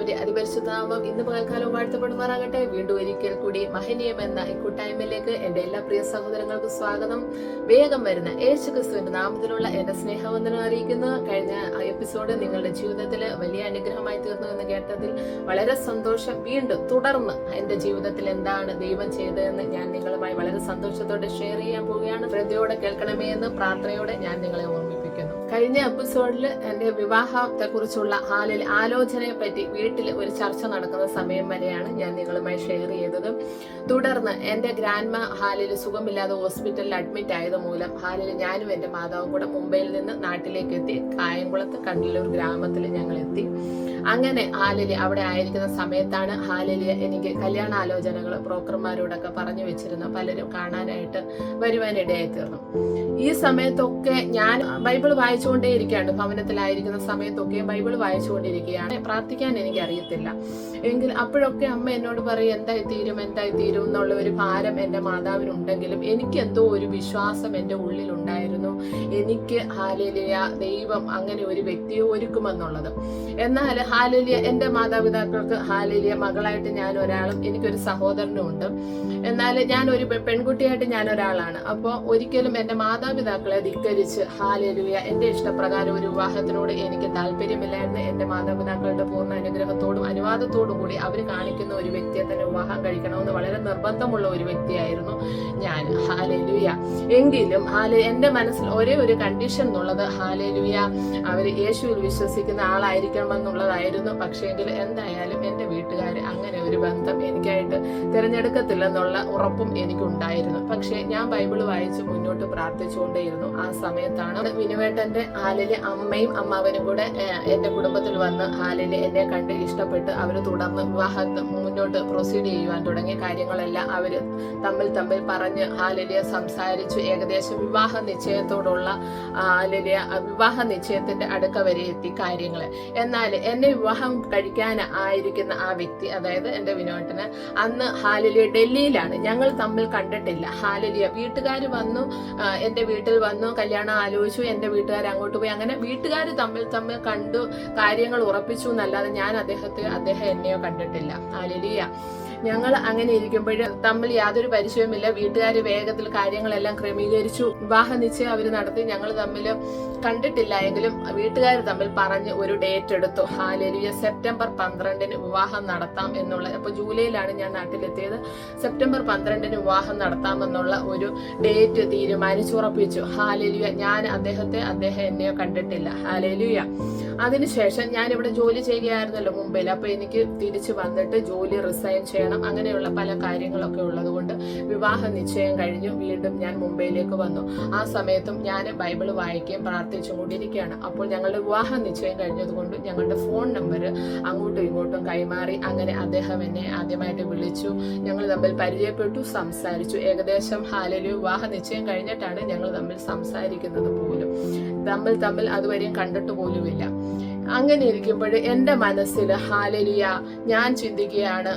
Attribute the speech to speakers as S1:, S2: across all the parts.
S1: കർത്താവിന്റെ അതിപരിശുദ്ധ നാമം ഇന്ന് പകൽക്കാലം വാഴ്ത്തപ്പെടുമാറാകട്ടെ. വീണ്ടും ഒരിക്കൽ കൂടി മഹനീയം എന്ന ഈ കൂട്ടായ്മയിലേക്ക് എന്റെ എല്ലാ പ്രിയ സഹോദരങ്ങൾക്കും സ്വാഗതം. വേഗം വരുന്ന യേശുക്രിസ്തുവിന്റെ നാമത്തിലുള്ള എന്റെ സ്നേഹവന്ദനം അറിയിക്കുന്നു. കഴിഞ്ഞ എപ്പിസോഡ് നിങ്ങളുടെ ജീവിതത്തിൽ വലിയ അനുഗ്രഹമായി തീർന്നു എന്ന് കേട്ടതിൽ വളരെ സന്തോഷം. വീണ്ടും തുടർന്ന് എന്റെ ജീവിതത്തിൽ എന്താണ് ദൈവം ചെയ്തതെന്ന് ഞാൻ നിങ്ങളുമായി വളരെ സന്തോഷത്തോടെ ഷെയർ ചെയ്യാൻ പോവുകയാണ്. ശ്രദ്ധയോടെ കേൾക്കണമേ എന്ന് പ്രാർത്ഥനയോടെ ഞാൻ നിങ്ങളെ ഓർമ്മിപ്പിക്കുന്നു. കഴിഞ്ഞ എപ്പിസോഡിൽ എന്റെ വിവാഹത്തെ കുറിച്ചുള്ള ആലോചനയെ പറ്റി വീട്ടിൽ ഒരു ചർച്ച നടക്കുന്ന സമയം വരെയാണ് ഞാൻ നിങ്ങളുമായി ഷെയർ ചെയ്തത്. തുടർന്ന് എന്റെ ഗ്രാൻഡ്മ ഹാലിൽ സുഖമില്ലാതെ ഹോസ്പിറ്റലിൽ അഡ്മിറ്റ് ആയത് മൂലം ഹാലിൽ ഞാനും എന്റെ മാതാവും കൂടെ മുംബൈയിൽ നിന്ന് നാട്ടിലേക്ക് എത്തി. കായംകുളത്ത് കണ്ടല്ലൂർ ഗ്രാമത്തിൽ ഞങ്ങൾ എത്തി. അങ്ങനെ ഹാലിൽ അവിടെ ആയിരിക്കുന്ന സമയത്താണ് ഹാലില് എനിക്ക് കല്യാണാലോചനകൾ ബ്രോക്കർമാരോടൊക്കെ പറഞ്ഞു വെച്ചിരുന്ന പലരും കാണാനായിട്ട് വരുവാനിടയായി തീർന്നു. ഈ സമയത്തൊക്കെ ഞാൻ ബൈബിൾ വായിച്ചുകൊണ്ടേ ഇരിക്കുകയാണ്. ഭവനത്തിലായിരിക്കുന്ന സമയത്തൊക്കെ ബൈബിൾ വായിച്ചുകൊണ്ടിരിക്കുകയാണ്. പ്രാർത്ഥിക്കാൻ എനിക്ക് അറിയത്തില്ല എങ്കിൽ അപ്പോഴൊക്കെ അമ്മ എന്നോട് പറയും എന്തായി തീരും എന്നുള്ള ഒരു ഭാരം എൻ്റെ മാതാവിനുണ്ടെങ്കിലും എനിക്ക് എന്തോ ഒരു വിശ്വാസം എൻ്റെ ഉള്ളിലുണ്ടായിരുന്നു. എനിക്ക് ഹാലേലിയ ദൈവം അങ്ങനെ ഒരു വ്യക്തിയെ ഒരുക്കുമെന്നുള്ളത്. എന്നാൽ ഹാലേലിയ എൻ്റെ മാതാപിതാക്കൾക്ക് ഹാലേലിയ മകളായിട്ട് ഞാൻ ഒരാളും എനിക്കൊരു സഹോദരനും ഉണ്ട്. എന്നാൽ ഞാൻ ഒരു പെൺകുട്ടിയായിട്ട് ഞാൻ ഒരാളാണ്. അപ്പോൾ ഒരിക്കലും എൻ്റെ മാതാപിതാക്കളെ ധിക്കരിച്ച് ഹാലേലിയ എൻ്റെ ഇഷ്ടപ്രകാരം ഒരു വിവാഹത്തിനോട് എനിക്ക് താല്പര്യമില്ലായിരുന്നു. എൻ്റെ മാതാപിതാക്കളുടെ പൂർണ്ണ അനുഗ്രഹത്തോടും അനുവാദത്തോടും കൂടി അവർ കാണിക്കുന്ന ഒരു വ്യക്തിയെ തന്നെ വിവാഹം കഴിക്കണമെന്ന് വളരെ നിർബന്ധമുള്ള ഒരു വ്യക്തിയായിരുന്നു ഞാൻ. ഹാലേലുയ. എങ്കിലും എൻ്റെ മനസ്സിൽ ഒരേ ഒരു കണ്ടീഷൻ എന്നുള്ളത് ഹാലേലുയ അവർ യേശുവിൽ വിശ്വസിക്കുന്ന ആളായിരിക്കണമെന്നുള്ളതായിരുന്നു. പക്ഷേങ്കിൽ എന്തായാലും എൻ്റെ വീട്ടുകാർ അങ്ങനെ ഒരു ബന്ധം എനിക്കായിട്ട് തിരഞ്ഞെടുക്കത്തില്ലെന്നുള്ള ഉറപ്പും എനിക്കുണ്ടായിരുന്നു. പക്ഷേ ഞാൻ ബൈബിൾ വായിച്ച് മുന്നോട്ട് പ്രാർത്ഥിച്ചുകൊണ്ടേയിരുന്നു. ആ സമയത്താണ് വിനുവേട്ടന്റെ ഹാലിലെ അമ്മയും അമ്മാവനും കൂടെ എന്റെ കുടുംബത്തിൽ വന്ന് ഹാലിലെ എന്നെ കണ്ട് ഇഷ്ടപ്പെട്ട് അവർ തുടർന്ന് വിവാഹത്ത് മുന്നോട്ട് പ്രൊസീഡ് ചെയ്യുവാൻ തുടങ്ങിയ കാര്യങ്ങളെല്ലാം അവര് തമ്മിൽ പറഞ്ഞ് ഹാലിലെ സംസാരിച്ചു. ഏകദേശം വിവാഹ നിശ്ചയത്തോടുള്ള വിവാഹ നിശ്ചയത്തിന്റെ അടുക്ക വരെ എത്തി കാര്യങ്ങള്. എന്നാൽ എന്നെ വിവാഹം കഴിക്കാൻ ആയിരിക്കുന്ന ആ വ്യക്തി, അതായത് എന്റെ വിനോദന്, അന്ന് ഹാലിലെ ഡൽഹിയിലാണ്. ഞങ്ങൾ തമ്മിൽ കണ്ടിട്ടില്ല. ഹാലിലിയ വീട്ടുകാർ വന്നു, എന്റെ വീട്ടിൽ വന്നു, കല്യാണം ആലോചിച്ചു, എന്റെ വീട്ടുകാർ അങ്ങോട്ട് പോയി. അങ്ങനെ വീട്ടുകാർ തമ്മിൽ കണ്ടു കാര്യങ്ങൾ ഉറപ്പിച്ചു എന്നല്ലാതെ ഞാൻ അദ്ദേഹം എന്നെയോ കണ്ടിട്ടില്ല. ഹാലിലിയ. ഞങ്ങൾ അങ്ങനെ ഇരിക്കുമ്പോൾ തമ്മിൽ യാതൊരു പരിചയവുമില്ല. വീട്ടുകാർ വേഗത്തിൽ കാര്യങ്ങളെല്ലാം ക്രമീകരിച്ചു. വിവാഹ നിശ്ചയം അവർ നടത്തി. ഞങ്ങൾ തമ്മിൽ കണ്ടിട്ടില്ല എങ്കിലും വീട്ടുകാർ തമ്മിൽ പറഞ്ഞ് ഒരു ഡേറ്റ് എടുത്തു. ഹാലേലുയ. സെപ്റ്റംബർ 12 വിവാഹം നടത്താം എന്നുള്ളത്. അപ്പൊ ജൂലൈയിലാണ് ഞാൻ നാട്ടിലെത്തിയത്. സെപ്റ്റംബർ 12 വിവാഹം നടത്താമെന്നുള്ള ഒരു ഡേറ്റ് തീരുമാനിച്ചുറപ്പിച്ചു. ഹാലേലുയ. ഞാൻ അദ്ദേഹം എന്നെയോ കണ്ടിട്ടില്ല. ഹാലേലുയ. അതിനുശേഷം ഞാൻ ഇവിടെ ജോലി ചെയ്യുകയായിരുന്നല്ലോ മുംബൈയിൽ. അപ്പൊ എനിക്ക് തിരിച്ചു വന്നിട്ട് ജോലി റിസൈൻ ചെയ്യണം, അങ്ങനെയുള്ള പല കാര്യങ്ങളൊക്കെ ഉള്ളത് കൊണ്ട് വിവാഹ നിശ്ചയം കഴിഞ്ഞു വീണ്ടും ഞാൻ മുംബൈയിലേക്ക് വന്നു. ആ സമയത്തും ഞാൻ ബൈബിൾ വായിക്കുകയും പ്രാർത്ഥിച്ചും കൊണ്ടിരിക്കുകയാണ്. അപ്പോൾ ഞങ്ങളുടെ വിവാഹ നിശ്ചയം കഴിഞ്ഞതുകൊണ്ട് ഞങ്ങളുടെ ഫോൺ നമ്പർ അങ്ങോട്ടും ഇങ്ങോട്ടും കൈമാറി. അങ്ങനെ അദ്ദേഹം എന്നെ ആദ്യമായിട്ട് വിളിച്ചു. ഞങ്ങൾ തമ്മിൽ പരിചയപ്പെട്ടു, സംസാരിച്ചു. ഏകദേശം ഹാലലു വിവാഹ നിശ്ചയം കഴിഞ്ഞിട്ടാണ് ഞങ്ങൾ തമ്മിൽ സംസാരിക്കുന്നത് പോലും. തമ്മിൽ അതുവരെയും കണ്ടിട്ട് പോലുമില്ല. അങ്ങനെ ഇരിക്കുമ്പോൾ എൻ്റെ മനസ്സിൽ ഹാലലിയ ഞാൻ ചിന്തിക്കുകയാണ്,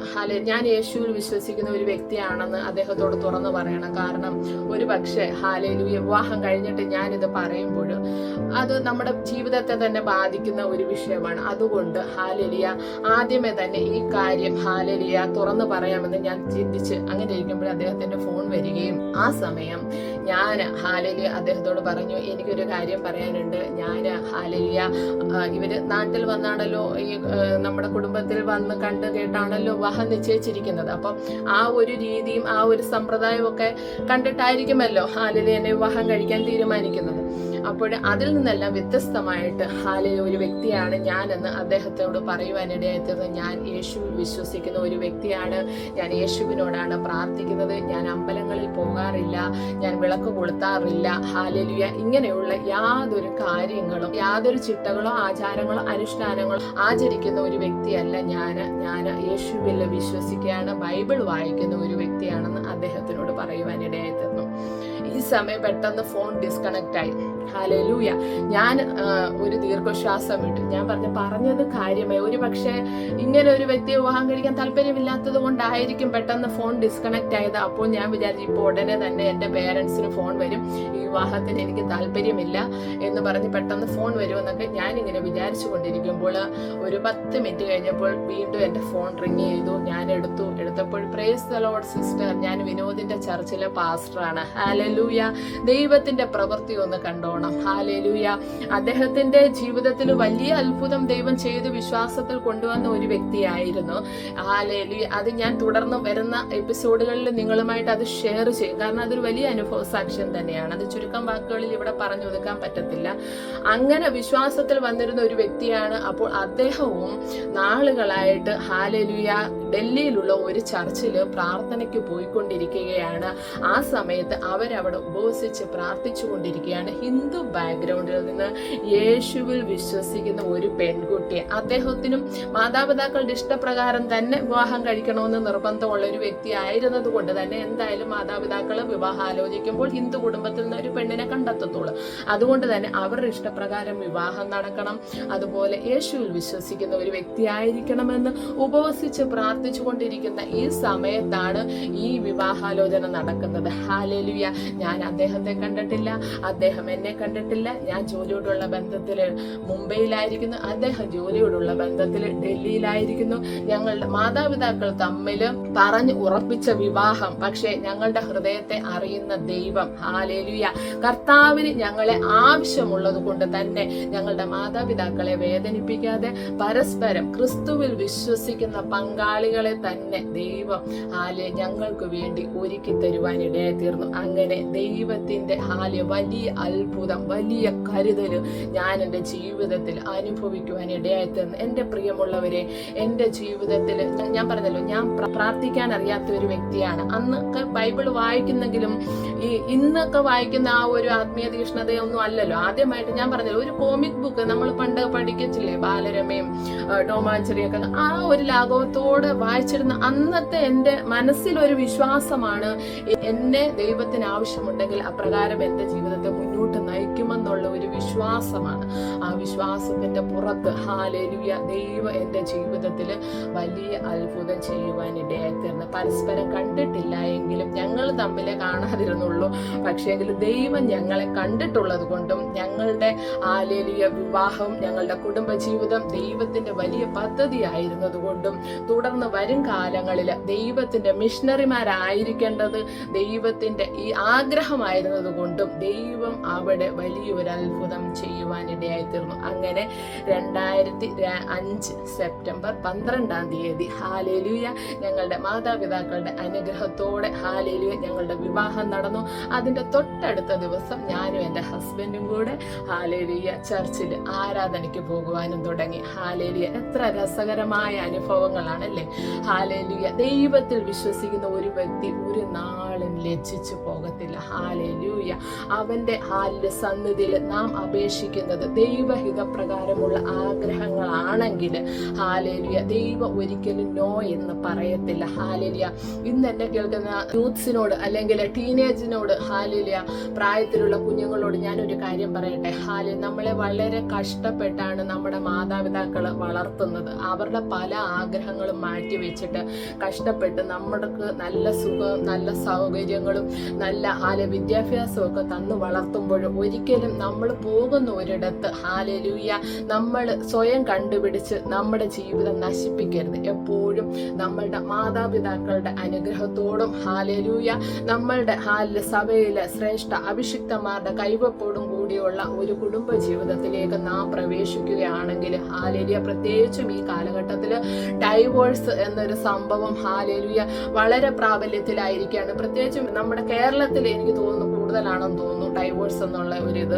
S1: ഞാൻ യേശുവിൽ വിശ്വസിക്കുന്ന ഒരു വ്യക്തിയാണെന്ന് അദ്ദേഹത്തോട് തുറന്നു പറയണം. കാരണം ഒരു പക്ഷേ ഹാലലിയ വിവാഹം കഴിഞ്ഞിട്ട് ഞാനിത് പറയുമ്പോൾ അത് നമ്മുടെ ജീവിതത്തെ തന്നെ ബാധിക്കുന്ന ഒരു വിഷയമാണ്. അതുകൊണ്ട് ഹാലലിയ ആദ്യമേ തന്നെ ഈ കാര്യം ഹാലലിയ തുറന്നു പറയാമെന്ന് ഞാൻ ചിന്തിച്ച് അങ്ങനെ ഇരിക്കുമ്പോൾ അദ്ദേഹത്തിന്റെ ഫോൺ വരികയും ആ സമയം ഞാൻ ഹാലലിയ അദ്ദേഹത്തോട് പറഞ്ഞു, എനിക്കൊരു കാര്യം പറയാനുണ്ട്. ഞാൻ ഹാലലിയ ഇവര് നാട്ടിൽ വന്നാണല്ലോ, ഈ നമ്മുടെ കുടുംബത്തിൽ വന്ന് കണ്ട് കേട്ടാണല്ലോ വിവാഹം നിശ്ചയിച്ചിരിക്കുന്നത്. അപ്പം ആ ഒരു രീതിയും ആ ഒരു സമ്പ്രദായവും ഒക്കെ കണ്ടിട്ടായിരിക്കുമല്ലോ ഹാലിലെ എന്നെ വിവാഹം കഴിക്കാൻ തീരുമാനിക്കുന്നത്. അപ്പോൾ അതിൽ നിന്നെല്ലാം വ്യത്യസ്തമായിട്ട് ഹാലിലെ ഒരു വ്യക്തിയാണ് ഞാനെന്ന് അദ്ദേഹത്തോട് പറയുവാനിടയായിത്തീർന്നു. ഞാൻ യേശുവിൽ വിശ്വസിക്കുന്ന ഒരു വ്യക്തിയാണ്. ഞാൻ യേശുവിനോടാണ് പ്രാർത്ഥിക്കുന്നത്. ഞാൻ അമ്പലങ്ങളിൽ പോകാറില്ല, ഞാൻ വിളക്ക് കൊളുത്താറില്ല. ഹാലലിയ. ഇങ്ങനെയുള്ള യാതൊരു കാര്യങ്ങളും, യാതൊരു ചിട്ടകളോ ആചാരങ്ങളോ അനുഷ്ഠാനങ്ങളോ ആചരിക്കുന്ന ഒരു വ്യക്തിയല്ല ഞാൻ യേശുവിൽ വിശ്വസിക്കുകയാണ്, ബൈബിൾ വായിക്കുന്ന ഒരു വ്യക്തിയാണെന്ന് അദ്ദേഹത്തിനോട് പറയുവാനിടയായി തീർന്നു. ഈ സമയം പെട്ടെന്ന് ഫോൺ ഡിസ്കണക്ട് ആയി. ഹല്ലേലൂയ. ഞാൻ ഒരു ദീർഘശ്വാസം വിട്ടു. ഞാൻ പറഞ്ഞത് കാര്യമായി. ഒരു പക്ഷേ ഇങ്ങനെ ഒരു വ്യക്തിയെ വിവാഹം കഴിക്കാൻ താല്പര്യമില്ലാത്തത് കൊണ്ടായിരിക്കും പെട്ടെന്ന് ഫോൺ ഡിസ്കണക്ട് ആയത്. അപ്പോൾ ഞാൻ വിചാരിച്ചു ഇപ്പോൾ ഉടനെ തന്നെ എൻ്റെ പേരൻസിന് ഫോൺ വരും, ഈ വിവാഹത്തിന് എനിക്ക് താല്പര്യമില്ല എന്ന് പറഞ്ഞ് പെട്ടെന്ന് ഫോൺ വരുമെന്നൊക്കെ ഞാനിങ്ങനെ വിചാരിച്ചു കൊണ്ടിരിക്കുമ്പോൾ ഒരു 10 മിനിറ്റ് കഴിഞ്ഞപ്പോൾ വീണ്ടും എൻ്റെ ഫോൺ റിങ് ചെയ്തു. ഞാൻ എടുത്തപ്പോൾ പ്രൈസ് ദി ലോർഡ് സിസ്റ്റർ, ഞാൻ വിനോദിന്റെ ചർച്ചിലെ പാസ്റ്ററാണ്. ഹല്ലേലൂയ. ദൈവത്തിന്റെ പ്രവൃത്തി ഒന്ന് കണ്ടോണം. ഹല്ലേലൂയ. അദ്ദേഹത്തിന്റെ ജീവിതത്തിൽ വലിയ അത്ഭുതം ദൈവം ചെയ്ത് വിശ്വാസത്തിൽ കൊണ്ടുവന്ന ഒരു വ്യക്തിയായിരുന്നു. ഹല്ലേലൂയ. അത് ഞാൻ തുടർന്ന് വരുന്ന എപ്പിസോഡുകളിൽ നിങ്ങളുമായിട്ട് അത് ഷെയർ ചെയ്യും. കാരണം അതൊരു വലിയ അനുഭവ സാക്ഷ്യം തന്നെയാണ്. അത് ചുരുക്കം വാക്കുകളിൽ ഇവിടെ പറഞ്ഞു ഒതുക്കാൻ പറ്റത്തില്ല. അങ്ങനെ വിശ്വാസത്തിൽ വന്നിരുന്ന ഒരു വ്യക്തിയാണ്. അപ്പോൾ അദ്ദേഹവും നാളുകളായിട്ട് ഹല്ലേലൂയ ഡൽഹിയിലുള്ള ഒരു ചർച്ചിൽ പ്രാർത്ഥനയ്ക്ക് പോയിക്കൊണ്ടിരിക്കുകയാണ്. ആ സമയത്ത് അവരവിടെ ഉപവസിച്ച് പ്രാർത്ഥിച്ചു കൊണ്ടിരിക്കുകയാണ്. ഹിന്ദു ബാക്ക്ഗ്രൗണ്ടിൽ നിന്ന് യേശുവിൽ വിശ്വസിക്കുന്ന ഒരു പെൺകുട്ടിയെ, അദ്ദേഹത്തിനും മാതാപിതാക്കളുടെ ഇഷ്ടപ്രകാരം തന്നെ വിവാഹം കഴിക്കണമെന്ന് നിർബന്ധമുള്ള ഒരു വ്യക്തി ആയിരുന്നത് കൊണ്ട് തന്നെ എന്തായാലും മാതാപിതാക്കൾ വിവാഹം ആലോചിക്കുമ്പോൾ ഹിന്ദു കുടുംബത്തിൽ നിന്ന് ഒരു പെണ്ണിനെ കണ്ടെത്തത്തുള്ളൂ. അതുകൊണ്ട് തന്നെ അവരുടെ ഇഷ്ടപ്രകാരം വിവാഹം നടക്കണം, അതുപോലെ യേശുവിൽ വിശ്വസിക്കുന്ന ഒരു വ്യക്തി ആയിരിക്കണമെന്ന് ഉപവസിച്ച് പ്രാർത്ഥിച്ചു കൊണ്ടിരിക്കുന്ന ഈ സമയത്താണ് ഈ വിവാഹാലോചന നടക്കുന്നത്. ഹല്ലേലൂയ. ഞാൻ അദ്ദേഹത്തെ കണ്ടിട്ടില്ല, അദ്ദേഹം എന്നെ കണ്ടിട്ടില്ല. ഞാൻ ജോലിയോടുള്ള ബന്ധത്തിൽ മുംബൈയിലായിരിക്കുന്നു, അദ്ദേഹം ജോലിയോടുള്ള ബന്ധത്തിൽ ഡൽഹിയിലായിരിക്കുന്നു. ഞങ്ങളുടെ മാതാപിതാക്കൾ തമ്മിൽ പറഞ്ഞ് ഉറപ്പിച്ച വിവാഹം. പക്ഷേ ഞങ്ങളുടെ ഹൃദയത്തെ അറിയുന്ന ദൈവം, ഹല്ലേലൂയ, കർത്താവിന് ഞങ്ങളെ ആവശ്യമുള്ളത് കൊണ്ട് തന്നെ ഞങ്ങളുടെ മാതാപിതാക്കളെ വേദനിപ്പിക്കാതെ പരസ്പരം ക്രിസ്തുവിൽ വിശ്വസിക്കുന്ന പങ്കാളികളെ തന്നെ ദൈവം ഞങ്ങൾക്ക് വേണ്ടി ഒരുക്കി തരുവാൻ ഇടയായി തീർന്നു. അങ്ങനെ ദൈവത്തിന്റെ വലിയ അത്ഭുതം, വലിയ കരുതല് ഞാൻ എൻ്റെ ജീവിതത്തിൽ അനുഭവിക്കുവാൻ ഇടയായി തീർന്നു. എൻ്റെ പ്രിയമുള്ളവരെ, എൻ്റെ ജീവിതത്തിൽ ഞാൻ പറഞ്ഞല്ലോ, ഞാൻ പ്രാർത്ഥിക്കാൻ അറിയാത്ത ഒരു വ്യക്തിയാണ്. അന്നൊക്കെ ബൈബിൾ വായിക്കുന്നെങ്കിലും ഇന്നൊക്കെ വായിക്കുന്ന ആ ഒരു ആത്മീയ തീഷ്ണതയൊന്നും അല്ലല്ലോ. ആദ്യമായിട്ട് ഞാൻ പറഞ്ഞല്ലോ, ഒരു കോമിക് ബുക്ക് നമ്മൾ പണ്ട് പഠിക്കത്തില്ലേ, ബാലരമയും ടോമാഞ്ചറിയൊക്കെ, ആ ഒരു ലാഘവത്തോടെ വായിച്ചിരുന്ന അന്നത്തെ എൻ്റെ മനസ്സിലൊരു വിശ്വാസമാണ്, എന്നെ ദൈവത്തിന് ആവശ്യമുണ്ടെങ്കിൽ അപ്രകാരം എൻ്റെ ജീവിതത്തെ മുന്നോട്ട് നയിക്കുമെന്നുള്ള ഒരു വിശ്വാസമാണ്. ആ വിശ്വാസത്തിന്റെ പുറത്ത് ഹല്ലേലൂയ ദൈവം എൻ്റെ ജീവിതത്തിൽ വലിയ അത്ഭുതം ചെയ്യുവാൻ ഇടയായി തീർന്നു. പരസ്പരം കണ്ടിട്ടില്ല എങ്കിലും ഞങ്ങൾ തമ്മിലെ കാണാതിരുന്നുള്ളൂ. പക്ഷേങ്കിൽ ദൈവം ഞങ്ങളെ കണ്ടിട്ടുള്ളത് കൊണ്ടും ഞങ്ങളുടെ ഹല്ലേലൂയ വിവാഹം, ഞങ്ങളുടെ കുടുംബജീവിതം ദൈവത്തിന്റെ വലിയ പദ്ധതിയായിരുന്നത് കൊണ്ടും തുടർന്ന് വരും കാലങ്ങളിൽ ദൈവത്തിന്റെ മിഷണറിമാരായിരിക്കേണ്ടത് ദൈവത്തിന്റെ ഈ ആഗ്രഹമായിരുന്നത് കൊണ്ടും ദൈവം അവിടെ വലിയൊരു അത്ഭുതം ചെയ്യുവാനിടയായി തീർന്നു. അങ്ങനെ 2005 സെപ്റ്റംബർ 12-ാം തീയതി ഹല്ലേലൂയ ഞങ്ങളുടെ മാതാപിതാക്കളുടെ അനുഗ്രഹത്തോടെ ഹല്ലേലൂയ ഞങ്ങളുടെ വിവാഹം നടന്നു. അതിന്റെ തൊട്ടടുത്ത ദിവസം ഞാനും എൻ്റെ ഹസ്ബൻഡും കൂടെ ഹല്ലേലൂയ ചർച്ചിൽ ആരാധനയ്ക്ക് പോകുവാനും തുടങ്ങി. ഹല്ലേലൂയ എത്ര രസകരമായ അനുഭവങ്ങളാണല്ലേ. ഹല്ലേലൂയ ദൈവത്തിൽ വിശ്വസിക്കുന്ന ഒരു വ്യക്തി ഒരു നാളും ലജ്ജിച്ചു പോകത്തില്ല. ഹല്ലേലൂയ അവന്റെ സന്നിധിയിൽ നാം അപേക്ഷിക്കുന്നത് ദൈവഹിതപ്രകാരമുള്ള ആഗ്രഹങ്ങളാണെങ്കിൽ ഹല്ലേലൂയ ദൈവം ഒരിക്കലും നോ എന്ന് പറയത്തില്ല. ഹല്ലേലൂയ ഇന്ന് എന്നെ കേൾക്കുന്ന യൂത്ത്സിനോട് അല്ലെങ്കിൽ ടീനേജിനോട് ഹല്ലേലൂയ പ്രായത്തിലുള്ള കുഞ്ഞുങ്ങളോട് ഞാനൊരു കാര്യം പറയട്ടെ. നമ്മളെ വളരെ കഷ്ടപ്പെട്ടാണ് നമ്മുടെ മാതാപിതാക്കൾ വളർത്തുന്നത്. അവരുടെ പല ആഗ്രഹങ്ങളും മാറ്റി വെച്ചിട്ട് കഷ്ടപ്പെട്ട് നമ്മൾക്ക് നല്ല സുഖം, നല്ല സൗകര്യങ്ങളും നല്ല വിദ്യാഭ്യാസവും ഒക്കെ തന്നു വളർത്തുമ്പോഴും ഒരിക്കലും നമ്മൾ പോകുന്ന ഒരിടത്ത് ഹല്ലേലൂയ നമ്മൾ സ്വയം കണ്ടുപിടിച്ച് നമ്മുടെ ജീവിതം നശിപ്പിക്കരുത്. എപ്പോഴും നമ്മളുടെ മാതാപിതാക്കളുടെ അനുഗ്രഹത്തോടും ഹല്ലേലൂയ നമ്മളുടെ സഭയിലെ ശ്രേഷ്ഠ അഭിഷിക്തന്മാരുടെ കൈവപ്പോടും കൂടിയുള്ള ഒരു കുടുംബ ജീവിതത്തിലേക്ക് നാം പ്രവേശിക്കുകയാണെങ്കിൽ ഹല്ലേലൂയ പ്രത്യേകിച്ചും ഈ കാലഘട്ടത്തിൽ ഡൈവോഴ്സ് എന്നൊരു സംഭവം ഹല്ലേലൂയ വളരെ പ്രാബല്യത്തിലായിരിക്കുകയാണ്. പ്രത്യേകിച്ചും നമ്മുടെ കേരളത്തിൽ എനിക്ക് തോന്നുന്നു കൂടുതലാണെന്ന് തോന്നുന്നു ഡൈവോഴ്സ് എന്നുള്ള ഒരിത്.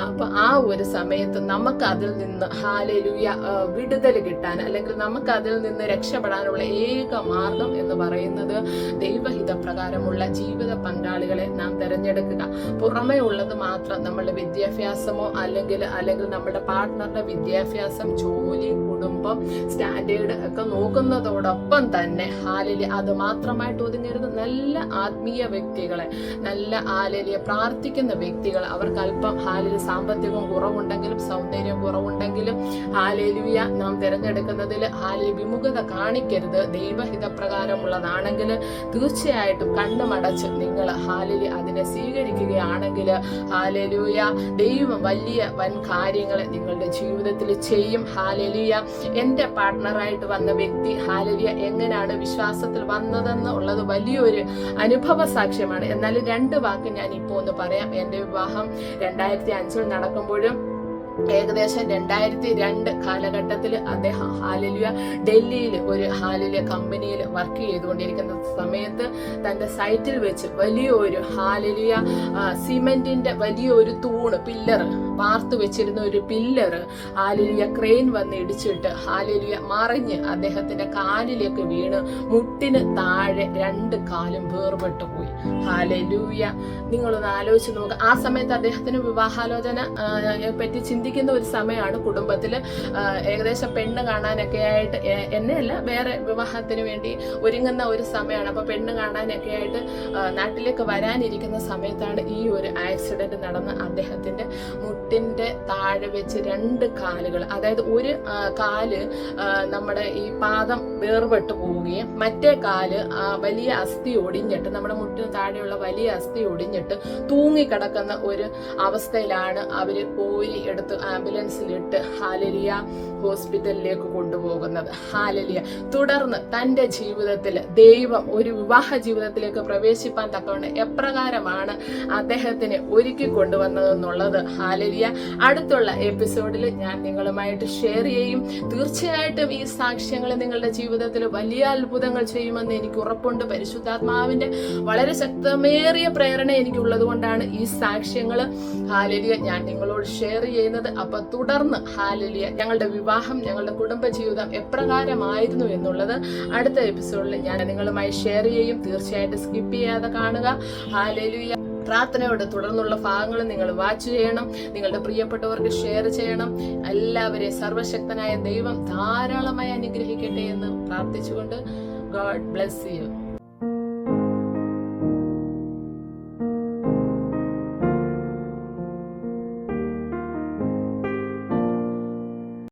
S1: അപ്പൊ ആ ഒരു സമയത്ത് നമുക്ക് അതിൽ നിന്ന് ഹല്ലേലൂയ വിടുതൽ കിട്ടാൻ അല്ലെങ്കിൽ നമുക്ക് അതിൽ നിന്ന് രക്ഷപ്പെടാനുള്ള ഏക മാർഗം എന്ന് പറയുന്നത് ദൈവഹിതപ്രകാരമുള്ള ജീവിത പങ്കാളികളെ നാം തിരഞ്ഞെടുക്കുക. പുറമേ ഉള്ളത് മാത്രം നമ്മളുടെ വിദ്യാഭ്യാസമോ അല്ലെങ്കിൽ നമ്മുടെ പാർട്ട്ണറുടെ വിദ്യാഭ്യാസം, ജോലി, കുടുംബം സ്റ്റാൻഡേർഡ് ഒക്കെ നോക്കുന്നതോടൊപ്പം തന്നെ ഹാലേലിയ അത് മാത്രമായിട്ട് ഒതുങ്ങരുത്. നല്ല ആത്മീയ വ്യക്തികളെ, നല്ല ഹാലേലിയ പ്രാർത്ഥിക്കുന്ന വ്യക്തികൾ, അവർക്ക് അല്പം ഹാലേലിയ സാമ്പത്തികം കുറവുണ്ടെങ്കിലും സൗന്ദര്യം കുറവുണ്ടെങ്കിലും ഹാലേലുയ നാം തിരഞ്ഞെടുക്കുന്നതിൽ ഹാലേലിയ വിമുഖത കാണിക്കരുത്. ദൈവഹിതപ്രകാരമുള്ളതാണെങ്കിൽ തീർച്ചയായിട്ടും കണ്ണുമടച്ച് നിങ്ങൾ ഹാലേലിയ അതിനെ സ്വീകരിക്കുകയാണെങ്കിൽ ഹാലേലുയ ദൈവം വലിയ വൻ കാര്യങ്ങൾ നിങ്ങളുടെ ജീവിതത്തിൽ ചെയ്യും. ഹാലേലുയ എൻ്റെ പാർട്ട്ണറായിട്ട് വന്ന വ്യക്തി ഹാലേലുയ എങ്ങനെയാണ് വിശ്വാസത്തിൽ വന്നതെന്ന് ഉള്ളത് വലിയൊരു അനുഭവ സാക്ഷ്യമാണ്. എന്നാലും 2 വാക്ക് ഞാൻ ഇപ്പോൾ ഒന്ന് പറയാം. എൻ്റെ വിവാഹം 2005 നടക്കുമ്പോഴും ഏകദേശം 2002 കാലഘട്ടത്തിൽ അദ്ദേഹം ഹാലേലുയ ഡൽഹിയിൽ ഒരു ഹാലേലുയ കമ്പനിയിൽ വർക്ക് ചെയ്തുകൊണ്ടിരിക്കുന്ന സമയത്ത് തന്റെ സൈറ്റിൽ വെച്ച് വലിയൊരു ഹാലേലുയ സിമെന്റിന്റെ വലിയൊരു തൂണ് പില്ലർ വാർത്തു വെച്ചിരുന്ന ഒരു പില്ലർ ഹാലേലുയ ക്രെയിൻ വന്ന് ഇടിച്ചിട്ട് ഹാലേലുയ മറിഞ്ഞ് അദ്ദേഹത്തിന്റെ കാലിലേക്ക് വീണ് മുട്ടിന് താഴെ 2 കാലും വേർപെട്ടു പോയി. ഹാലേലുയ നിങ്ങളൊന്ന് ആലോചിച്ച് നോക്കുക. ആ സമയത്ത് അദ്ദേഹത്തിന് വിവാഹാലോചന പറ്റി ചിന്തിക്കുന്ന ഒരു സമയമാണ്. കുടുംബത്തില് ഏകദേശം പെണ്ണ് കാണാനൊക്കെ ആയിട്ട്, എന്നെയല്ല വേറെ വിവാഹത്തിന് വേണ്ടി ഒരുങ്ങുന്ന ഒരു സമയമാണ്. അപ്പൊ പെണ്ണ് കാണാനൊക്കെ ആയിട്ട് നാട്ടിലേക്ക് വരാനിരിക്കുന്ന സമയത്താണ് ഈ ഒരു ആക്സിഡന്റ് നടന്ന് അദ്ദേഹത്തിന്റെ മുട്ടിന്റെ താഴെ വെച്ച് 2 കാലുകൾ, അതായത് ഒരു കാല് നമ്മുടെ ഈ പാദം വേർപെട്ടു പോവുകയും മറ്റേ കാല് വലിയ അസ്ഥി ഒടിഞ്ഞിട്ട്, നമ്മുടെ മുട്ടിന് താഴെയുള്ള വലിയ അസ്ഥി ഒടിഞ്ഞിട്ട് തൂങ്ങിക്കിടക്കുന്ന ഒരു അവസ്ഥയിലാണ് അവര് പോയി എടുത്ത് ആംബുലൻസിലിട്ട് ഹാലേലുയ ഹോസ്പിറ്റലിലേക്ക് കൊണ്ടുപോകുന്നത്. ഹാലേലുയ തുടർന്ന് തന്റെ ജീവിതത്തിൽ ദൈവം ഒരു വിവാഹ ജീവിതത്തിലേക്ക് പ്രവേശിപ്പാൻ തക്കവണ്ണം എപ്രകാരമാണ് അദ്ദേഹത്തിന് ഒരുക്കി കൊണ്ടുവന്നതെന്നുള്ളത് ഹാലേലുയ അടുത്തുള്ള എപ്പിസോഡിൽ ഞാൻ നിങ്ങളുമായിട്ട് ഷെയർ ചെയ്യും. തീർച്ചയായിട്ടും ഈ സാക്ഷ്യങ്ങൾ നിങ്ങളുടെ ജീവിതത്തിൽ വലിയ അത്ഭുതങ്ങൾ ചെയ്യുമെന്ന് എനിക്ക് ഉറപ്പുണ്ട്. പരിശുദ്ധാത്മാവിന്റെ വളരെ ശക്തമേറിയ പ്രേരണ എനിക്കുള്ളത് കൊണ്ടാണ് ഈ സാക്ഷ്യങ്ങൾ ഹാലേലുയ ഞാൻ നിങ്ങളോട് ഷെയർ ചെയ്യുന്നത്. അപ്പൊ തുടർന്ന് ഹാലേലുയ ഞങ്ങളുടെ വിവാഹം, ഞങ്ങളുടെ കുടുംബ ജീവിതം എപ്രകാരമായിരുന്നു എന്നുള്ളത് അടുത്ത എപ്പിസോഡിൽ ഞാൻ നിങ്ങളുമായി ഷെയർ ചെയ്യും. തീർച്ചയായിട്ടും സ്കിപ്പ് ചെയ്യാതെ കാണുക. ഹാലേലുയ പ്രാർത്ഥനയോടെ തുടർന്നുള്ള ഭാഗങ്ങൾ നിങ്ങൾ വാച്ച് ചെയ്യണം, നിങ്ങളുടെ പ്രിയപ്പെട്ടവർക്ക് ഷെയർ ചെയ്യണം. എല്ലാവരെയും സർവശക്തനായ ദൈവം ധാരാളമായി അനുഗ്രഹിക്കട്ടെ എന്ന് പ്രാർത്ഥിച്ചുകൊണ്ട് ഗോഡ് ബ്ലെസ് യു.